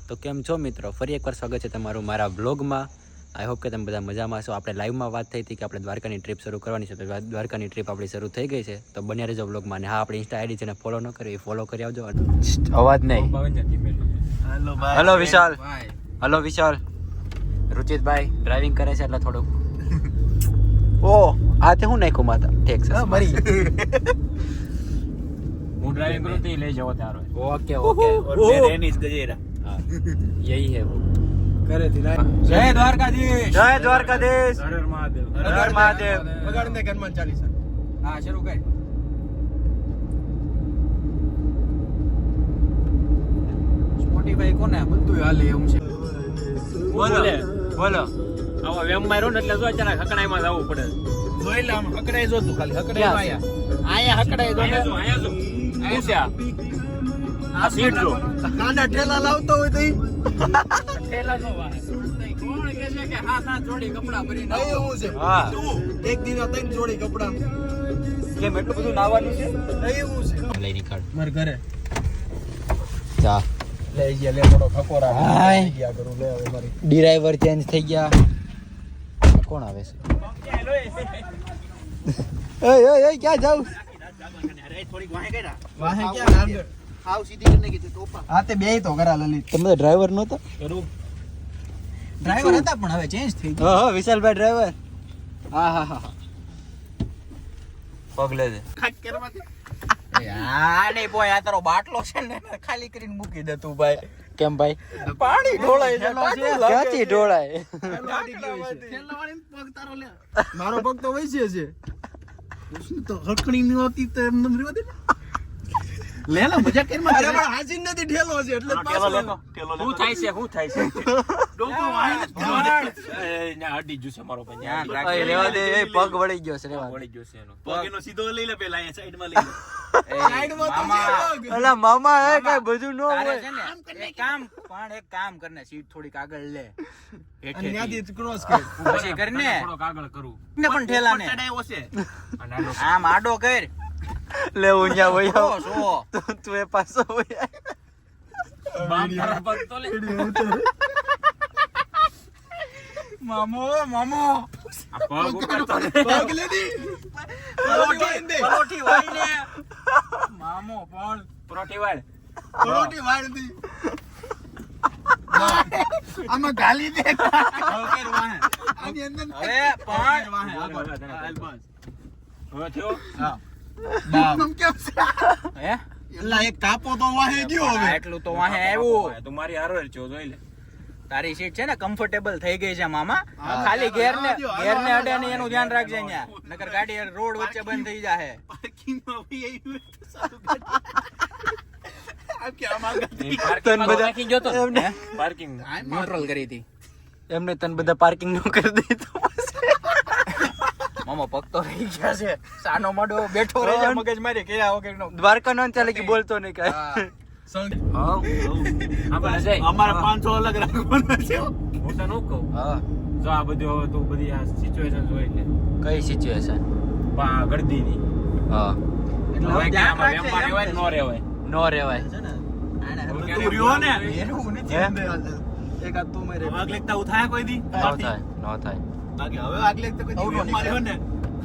તો કેમ છો મિત્રો, ફરી એકવાર સ્વાગત છે તમારું મારા વ્લોગમાં. આઈ હોપ કે તમે બધા મજામાં છો. આપણે લાઈવમાં વાત થઈ હતી કે આપણે દ્વારકાની ટ્રીપ શરૂ કરવાની છે, તો દ્વારકાની ટ્રીપ આપણી શરૂ થઈ ગઈ છે. તો બન્યા રહેજો વ્લોગમાં. અને હા, આપણી ઇન્સ્ટા આઈડી છે ને ફોલો ન કરી, ફોલો કરી આવજો. અવાજ નહીં. હલો વિશાલ, હલો વિશાલ. રુચિતભાઈ ડ્રાઇવિંગ કરે છે એટલે થોડુંક ઓ આ તે હું નાખ્યું માતા ટેક્સ મરી હું ड्राइविंग करूँ तो ले जाओ तारो ओके ओके और मेरे एनिस गजेरा हाँ यही है वो करे थी ना जय द्वारकाधीश जय द्वारकाधीश हर हर महादेव हर हर महादेव बगाड़ दे हनुमान चालीसा हां शुरू कर સ્પોટીફાઈ કોને બધું હાલે એમ છે બોલો બોલો આવા વેમ માર્યો ને એટલે જો અત્યારે હકડાઈમાં જવું પડે જોઈ લે આમ હકડાઈ જો તું ખાલી હકડાઈ આયા હકડાઈ જો આયા જો પૂછ્યા આ સીટ જો કાંડા ઠેલા લાવતો હોય તો ઠેલા નો વાહ કોણ કે છે કે હા હા જોડી કપડા ભરીને આયો હું છે હા એક દિન ત્રણ જોડી કપડા કેમ એટલું બધું નાવાનું છે એવું છે લઈ નીકળ માર ઘરે જા લઈ ગયા લે થોડો ખકોરા હાય. લઈ ગયા કરું લે હવે મારી ડ્રાઈવર ચેન્જ થઈ ગયા. કોણ આવે છે? ઓય ઓય ઓય ક્યાં જાવ? વાહે ક્યાં આગળ હાવ સીધી કરીને કીધું ટોપા હા તે બેય તો કરા લલિત તમે તો ડ્રાઈવર નહોતા? ડ્રાઈવર હતા પણ હવે ચેન્જ થઈ હા હા વિશાલભાઈ ડ્રાઈવર. હા હા હા પગલે છે. યા ને બોય આ તારો બાટલો છે ને ખાલી કરીને મૂકી દે તું ભાઈ કેમ ભાઈ? પાણી ઢોળાય છે ક્યાંથી ઢોળાય? મારો પગ તો વૈસે છે તો હકણી નહોતી તો એમ નમ રેવા દે લે લે મજા કરી માં અરે પણ હાજી નથી ઠેલો છે એટલે પાછો શું થાય છે ડોકો વાહી એ ના અડી જશે મારો ભાઈ ધ્યાન રાખ ઓય રેવા દે, એ પગ વળી ગયો છે રેવા દે. વળી ગયો છે એનો પગ એનો સીધો લઈ લે પેલા અહીંયા સાઈડ માં લઈ લે સાઈડ માં તો છે પગ અલા મામા એ કઈ બધું ન હોય. એક કામ કરને સીટ થોડીક આગળ લે અને યાદી ક્રોસ કર પછી કરને થોડોક આગળ કરું ને પણ ઠેલા ને ચડાયો છે અને આમ આડો કર લે ઉન્યા વઈ આવ. સો તું એ પાછો વઈ આવ. બાપ તારા પગ તો લે મામો આ પગ ઉપર તો લે પગ લે દી પલોઠી વાળી ને મામો પણ પરોઠી વાળ પલોઠી વાળી દી આમાં ગાલી દે ઓકેર વાહે આની અંદર હવે પણ વાહે બસ હવે થયો હા નામ કેમ છે હે એલા એક કાપો તો વાહે ગયો હવે એટલું તો વાહે આવ્યું તું મારી હારો છો જોઈ લે તારી સીટ છે ને કમ્ફર્ટેબલ થઈ ગઈ છે મામા. ખાલી ઘેર ને અડે ને એનું ધ્યાન રાખજે અહીંયા, નકર ગાડી રોડ વચ્ચે બંધ થઈ જાહે. પાર્કિંગ માં ભી આવ્યું તો સારું આ કે આમાં તન બધા નાખી ગયો તો એમને પાર્કિંગ ન્યુટ્રલ કરી હતી એમને તન બધા પાર્કિંગ નું કરી દીધું. મામા. પગ તો રહી ગયા છે, સાનો માડો બેઠો રહી જાય મગજ મારી કયા વગરનો. દ્વારકા નો ચાલે કે બોલતો નહીં કઈ. અમારા 500 અલગ રાખવાના છે હું તો નો કહું હા જો આ બધું હવે તું બધી આ સિચ્યુએશન જોઈ લે કઈ સિચ્યુએશન? ગળદીની હા એટલે હવે કે આમાં વેમમાં રહેવાય નો રહેવાય નો રેવાય. તું રહ્યો ને હે? એક આ તું મારે આગ લેતા હું થાય કોઈ દી નો થાય નો થાય. બાકી હવે આગ લેતા કોઈ દી વેમ માર્યો ને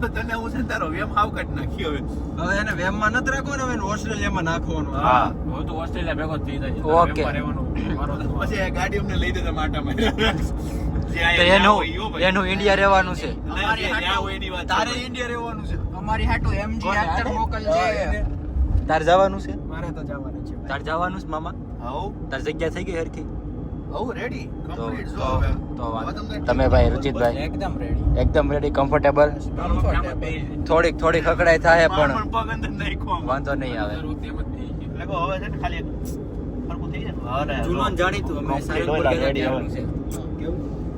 તો તને હું છે તારો વેમ હાવ કાઢ નાખી હવે હવે એને વેમમાં નત રાખવાનો હવે ઓસ્ટ્રેલિયામાં નાખવાનો હા હવે તો ઓસ્ટ્રેલિયા ભેગો જ થઈ જાય ઓકે. વેમમાં રહેવાનું મારો પછી આ ગાડી અમને લઈ દેતા માટા માં તો એનું ઇન્ડિયા રહેવાનું છે. તારે ઇન્ડિયા રહેવાનું છે અમારી હાટુ એમજી આચર મોકલજે. તાર જવાનું છે? મારે તો જવાનું છે તાર જવાનું છે મામા? આવો તાર જગ્યા થઈ ગઈ હરખી? આવો રેડી તો કમ્પ્લીટ જો તો હવે તો વાંધો. તમે ભાઈ રુચિતભાઈ એકદમ રેડી. એકદમ રેડી, કમ્ફર્ટેબલ? થોડીક હકડાઈ થાય પણ પગ અંદર નાખ્યો વાંધો નહીં આવે. હવે છે ને ખાલી ફરકું થઈ જાય જૂનું જાણીતું અમે સારંગપુર ગયા ત્યારનું છે.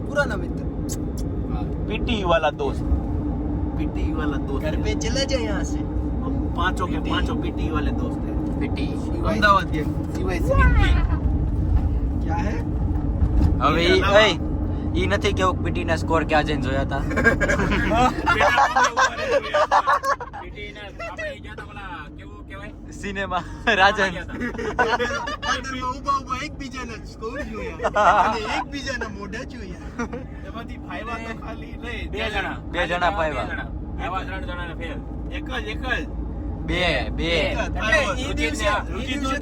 પુરાના મિત્ર पीटी वाला दोस्त पीटी वाला दोस्त घर पे चले जाए यहाँ से हम पांचों पीटी वाले दोस्त हैं પીટી अहमदाबाद के सिवाय क्या है હવે ઈ નથી કેવું પીટી ના સ્કોર ક્યાં જઈને જોયા હતા. पीटी ना આપણે ગયા તા પેલા કેવું કહેવાય સિનેમા રાજન ગાર્ડનમાં ઊભા ઊભા એકબીજાને સ્કોર જોયા અને એકબીજાના મોઢા જોયા. એમાંથી ફાયવા તો ખાલી નહીં. બે જણા પાયવા. આવા 3 જણાને ફેલ. એક જ બે એટલે ઈ દિવસે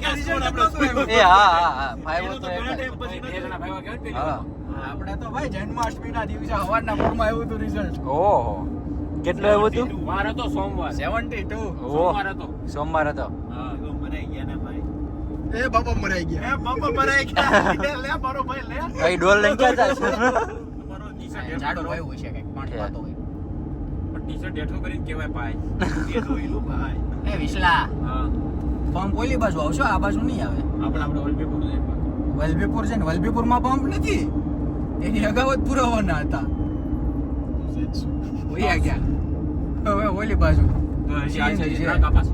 ક્યાં સ્કોર આપણો સ્કોર. એ હા ફાઈવ તો ઘણા ટાઈમ પછી 2 જણા ફાયવા કેવી રીતે? હા આપણે તો ભાઈ જન્માષ્ટમીના દિવસે સવારના પોરમાં આવ્યું હતું રિઝલ્ટ. ઓહો કેટલું આવ્યું હતું વાર હતો સોમવાર. 72. સોમવાર હતો. સોમવાર હતો હા. મરાઈ ગયા ને ભાઈ. એ બાપા મરાઈ ગયા. એ બાપા મરાઈ ગયા. લે મારો ભાઈ લે. કઈ ડોલ લઈને ક્યાં જાય છે તમારો ટી-શર્ટ જાડો વાયુ હશે કંઈક પાણી વાતો હોય. પણ ટી-શર્ટ હેઠું કરીને કહેવાય ભાઈ. એ જોઈલું ભાઈ. એ વિસલા હા. પંપ ઓલી બાજુ આવશો આ બાજુ નહીં આવે. આપણે વલભીપુર જઈએ. વલભીપુર છે ને વલભીપુરમાં પંપ નથી એની અગાઉ જ પુરાવાના હતા ઓયા ગયા હવે ઓલી બાજુ તો હજી આ છે CNG છે. નાકા પાસે.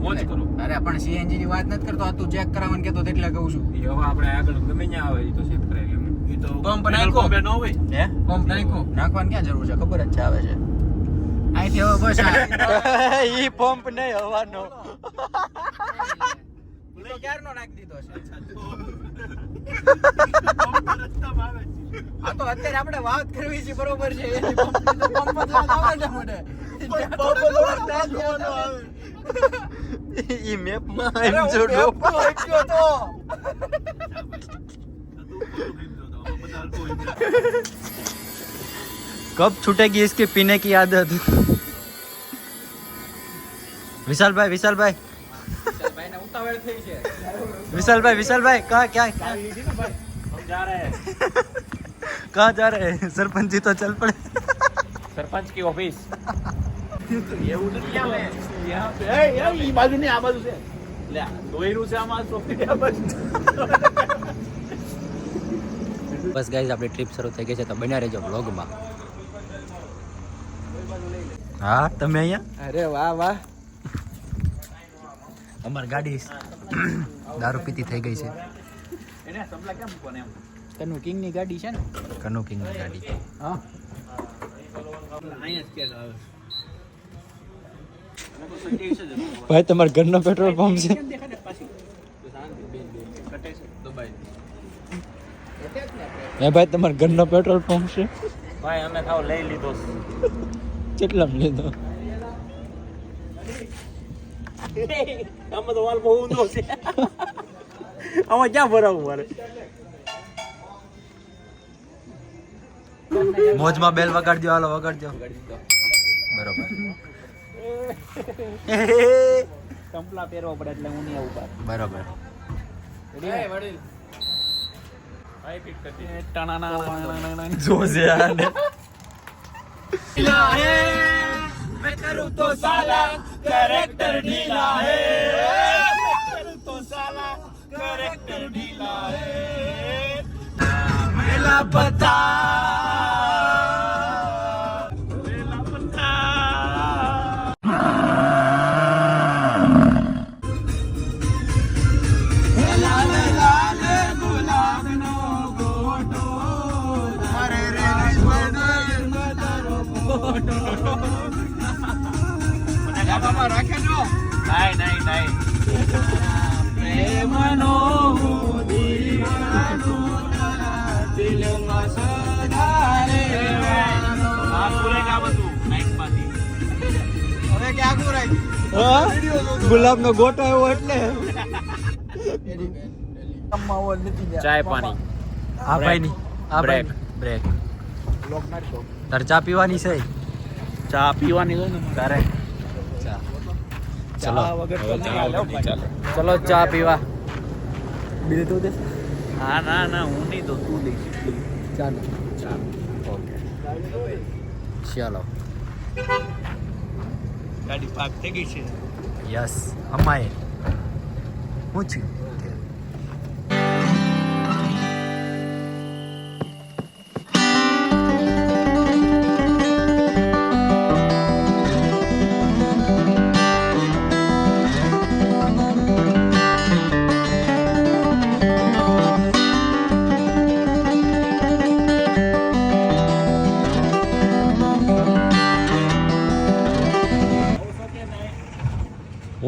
મોજ કરો. અરે પણ સીએનજી ની વાત નથી કરતો આ તું ચેક કરાવવાનું કેતો એટલે કહું છું ઈ હવે આપણે આગળ ગમે ત્યાં આવે ઈ તો ચેક કરાવી એમ. એ તો પંપ નાખો. પંપે ન હોય. હે પંપ નાખો નાખવાની ક્યાં જરૂર છે ખબર જ છે આવે છે અહીંથી હવે બસ ઈ પંપ નહીં હવાનો તો ક્યારનો નાખી દીધો છે પંપ રસ્તામાં આવે છે. આ તો અત્યારે આપણે વાત કરવી છે બરોબર છે એની પંપની તો પંપ જ વાત આવે ને મને પંપ થોડો નાખવાનો આવે. ઈ મેપ માં અરે હું જોડો પેપર વાંચ્યો તો બધા હલકો હોય ગયા. कब छूटेगी इसकी पीने की आदत विशाल भाई ભાઈને ઉતાવળ થઈ છે विशाल भाई कहाँ क्या हम जा रहे हैं कहाँ जा रहे हैं सरपंच जी तो चल पड़े सरपंच की ऑफिस. એવું નથી આવે. યહાં પે એ ઈ બાજુ નહીં આ બાજુ છે. લે દોયરું છે આમાં સોફી આ બાજુ. બસ ગાઈઝ આપણી ટ્રીપ શરૂ થઈ ગઈ છે તો બન્યા રહેજો વ્લોગમાં હા તમે અહીંયા અરે વાહ વાહ અમારી ગાડી દારૂ પીતી થઈ ગઈ છે એને સંભળા કેમ કોને એમ? તનું કિંગ ની ગાડી છે ને કનુ કિંગની ગાડી હા અહીંયા જ કે આવે. ભાઈ તમારા ઘરનો પેટ્રોલ પંપ છે હે ભાઈ તમારા ઘરનો પેટ્રોલ પંપ છે ભાઈ અમે થાવ લઈ લીધો છે. કેટલામાં લીધો આમાં તો વાલ બહુ ઊંધો છે. આમાં ક્યાં ભરાવું મારે? મોજમાં બેલ વગાડજો હાલો વગાડજો બરોબર કંપલા પહેરવા પડે એટલે હું નહીં આવું બાર. બરોબર ભાઈ પીક કરતી ટણાના જોજે આને मैं करूँ तो साला कैरेक्टर ढीला है. करूँ तो साला कैरेक्टर ढीला है. मेला पता मेला पता. लाल लाल गुलाबनो गोटो मारे रे રાખેજો. નહીં પ્રેમનો દીવાનો દિલમાં સદારે આ પૂરે કા બધું માઈકમાંથી હવે કે આગળ રાખી ગુલાબનો ગોટો આવ્યો એટલે ચાય પાણી આ ભાઈ ની આ બ્રેક. બ્રેક તાર ચા પીવાની છે ચા પીવાની હોય ને તારે ચલો વગર તો નહીં હાલે હો ભાઈ. ચલો ચા પીવા બિલ તો દે હા ના હું નહીં તો તું લઈશ ચાલો ઓકે ચાલો ગાડી પાક થઈ ગઈ છે. યસ અમાય હું છું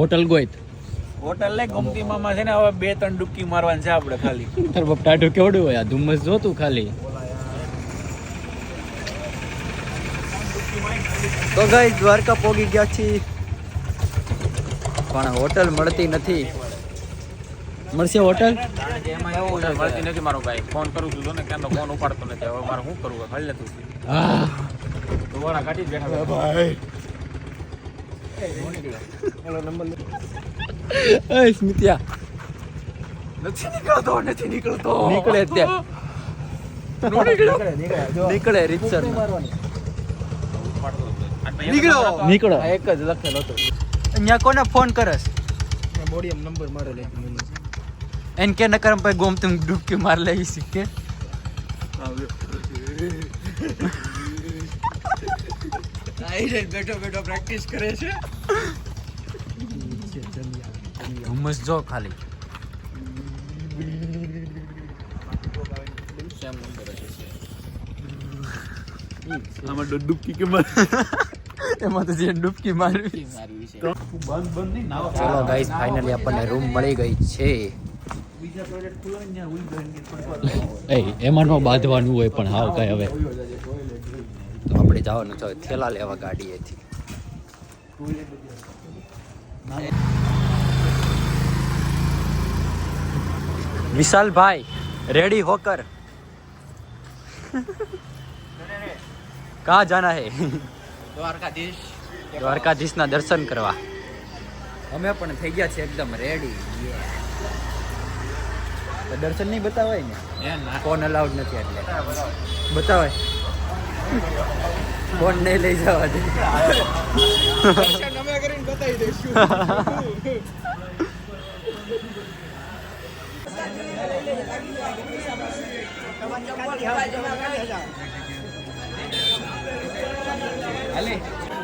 હોટલ ગોઈત હોટલ લે ગોમતી મામા છે ને હવે 2-3 ડૂબકી મારવાની છે આપણે ખાલી. તાર બાપ ટાઢું કેવડું હોય આ ધુમ્મસ જોતું ખાલી. તો ગાઈસ દ્વારકા પોગી ગયા છીએ પણ હોટલ મળતી નથી. મળશે હોટલ? એમાં એવું છે મળતી નથી મારો ભાઈ. ફોન કરું છું જો ને કેનો ફોન ઉપાડતો નથી. હવે મારે શું કરવું હળ લેતું. હા દોવાના કાઢી જ બેઠા ભાઈ. એ સ્મિત્યા નથી નીકળતો નીકળે ત્યાં નીકળે રીતસર નીકળો એક જ લખેલો હતો. અહીંયા કોને ફોન કરસ? બોડી નંબર મારે લે એન કે નકરમ ભાઈ ગોમ તું ડૂબકી માર લઈ શીખે. બેઠો બેઠો પ્રેક્ટિસ કરે છે. ધુમ્મસ જો ખાલી. આમાં ડૂબકી કે માર એમાં તો જે ડૂબકી મારવી. બંધ નહીં ના. ચલો ગાઈસ ફાઇનલી આપણને રૂમ મળી ગઈ છે. બીજા ટોયલેટ ખુલ્લા ને ઉઈ ગઈ. એમાં નો બાંધવાનું હોય પણ હાવ કઈ હવે તો આપણે જવાનું છે થેલા લેવા ગાડીએથી. વિશાલભાઈ રેડી હોકર कहाँ जाना है? દ્વારકાધીશ ના દર્શન કરવા. અમે પણ થઈ ગયા છે એકદમ રેડી. દર્શન નહીં બતાવાય ને? ફોન અલાઉડ નથી એટલે બતાવાય. ફોન નહીં લઈ જવા દે. અમે કરીને બતાવી દઈશું.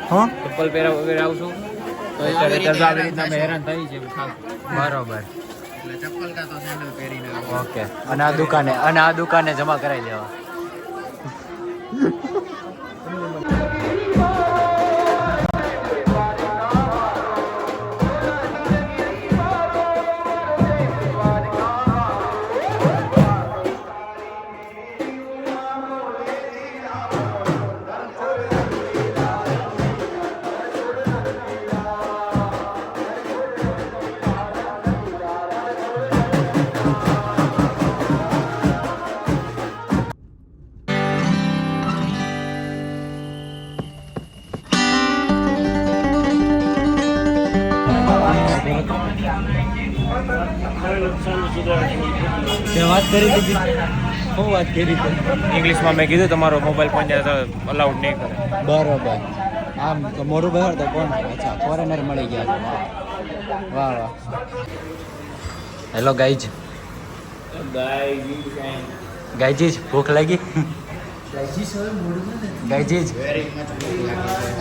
હા ચપ્પલ પહેરા વગર આવશું તો આવી રીતના અમે હેરાન થઈ છે. બરોબર. એટલે ચપ્પલ કા તો સેન્ડલ પહેરીને ઓકે. અને આ દુકાને જમા કરાવી દેવા. તે વાત કરી હતી. શું વાત કરી હતી? ઇંગ્લિશમાં મેં કીધું તમારો મોબાઈલ ફોન અલાઉડ નહીં કરે. બરોબર. આમ તો મોરું બહાર તો કોણ? અચ્છા ફોરેનર મળી ગયા. વાહ વાહ. Hello guys. ગાઈજીજ ભૂખ લાગી? ગાઈજીજ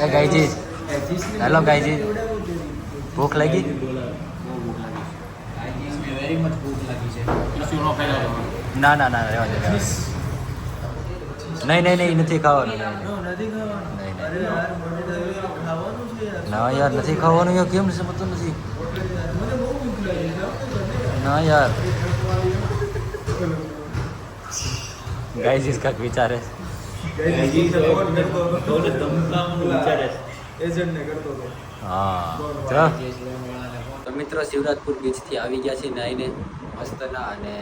એ ગાઈજીજ હેલો ગાઈજીજ ભૂખ લાગી? ના ના ના રહેવા દે. નહીં નથી ખાવાનું. ના યાર નથી ખાવાનું. યાર કેમ સમજતું નથી? ના યાર ગાઈઝ કાક વિચારે. હા તો મિત્રો શિવરાજપુર બીચથી આવી ગયા છીએ નાઈને મસ્તના. અને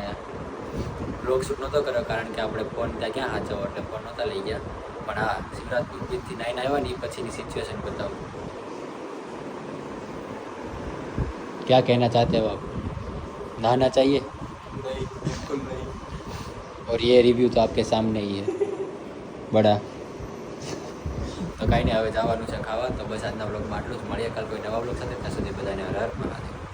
બ્લોગ શૂટ નહોતો કર્યો કારણ કે આપણે ફોન ત્યાં ક્યાં હાચવો એટલે ફોન નહોતા લઈ ગયા. પણ હા શિવરાજપુર બીચથી નાઈને આવ્યા ને પછીની સિચ્યુએશન બતાવું. क्या कहना चाहते हो आप? नहाना चाहिए? नहीं, बिल्कुल नहीं. और ये रिव्यू तो आपके सामने ही है बड़ा. તો કાંઈ નહીં હવે જવાનું છે ખાવા. તો બસ આજના બ્લોગમાં આટલું જ. મળીએ કાલ કોઈ નવા બ્લોગ સાથે. ત્યાં સુધી બધાને હર હર મહાદેવ.